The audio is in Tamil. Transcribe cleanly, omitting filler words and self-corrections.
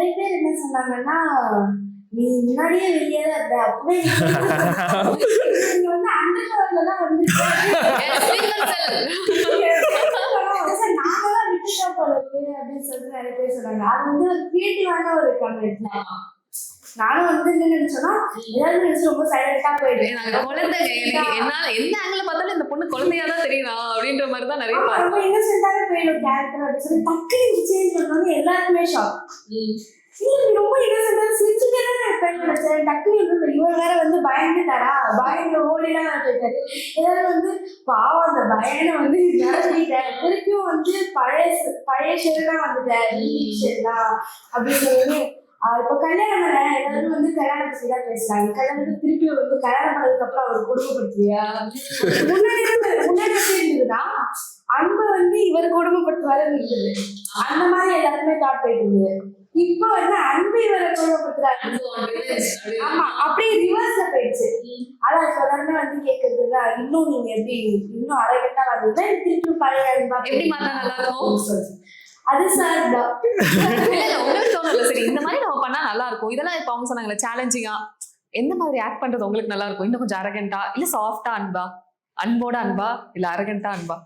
நிறைய பேர் என்ன சொன்னாங்கன்னா, நீ முன்னாடியே வெளியே தான் இருந்த, அப்படியே நீங்க வந்து அண்டர் கவர்ல தான் வந்துருக்க, நாங்களாம் விட்டுட்டா போல இருக்கு அப்படின்னு சொல்லிட்டு நிறைய பேர் சொன்னாங்க. அது வந்து ஒரு கிரியேட்டிவான ஒரு கமெண்ட் தான். நானும் வந்து என்ன நினைச்சோன்னா, எல்லாரும் நினைச்சு ரொம்ப சைலண்டா போயிடுவேன். நாங்க குழந்தைங்க, எனக்கு என்னால எந்த ஆங்கிள் பார்த்தாலும் இந்த பொண்ணு குழந்தையா தான் தெரியுறா அப்படின்ற மாதிரி தான் நிறைய ஆமா, ரொம்ப இன்னசென்ட்டாவே போயிடும் கேரக்டர் அப்படின்னு சொல்லி டக்குனு சேஞ்ச் பண்ணோன்னு எல்லாருக்குமே ஷாக். ரொம்ப இன்னசென்ட்டா சிரிச்சுட்டே தான் இருப்பேன் நினைச்சேன். டக்குனு இவர் வேற வந்து பயந்துட்டாரா, பயந்து ஓடிலாம் போயிட்டாரு. எல்லாரும் வந்து பாவம் அந்த பயனை வந்து நடத்திட்டேன், திருப்பியும் வந்து பழைய ஷெல்லாம் வந்துட்டேன், ஷெல்லாம் அப்படின்னு சொல்லி. இப்போ கல்யாணம் தானே, எல்லாரும் வந்து கல்யாணம் பத்தி தான் பேசுறாங்க. கல்யாணத்துக்கு திருப்பி வந்து கல்யாணம் பண்ணதுக்கு அப்புறம் அவர் குடும்பப்படுத்துவியா, முன்னாடி இருந்ததுன்னா அன்பு வந்து இவர் குடும்பப்படுத்துவாரு இருக்குது, அந்த மாதிரி எல்லாருமே தாட் போயிட்டு இருந்தது. இப்ப வந்து அன்பு இவரை குடும்பப்படுத்துறாரு. ஆமா, அப்படியே ரிவர்ஸ்ல போயிடுச்சு. அதான் இப்ப எல்லாருமே வந்து கேக்குறதுல இன்னும் நீங்க எப்படி இன்னும் அரைகட்டா வந்து திருப்பி பழைய அன்பா எப்படி மாத்தா நல்லா இருக்கும். அது சார் தான் உங்களுக்கு தோணல சரி இந்த மாதிரி நம்ம பண்ணா நல்லா இருக்கும். இதெல்லாம் இப்ப அவங்க சொன்னாங்களே சேலஞ்சிங்கா, எந்த மாதிரி ஆக்ட் பண்றது உங்களுக்கு நல்லா இருக்கும்? இன்னும் கொஞ்சம் அரகண்டா இல்ல சாஃப்டா அன்பா, அன்போட அன்பா இல்ல அரகண்டா அன்பா?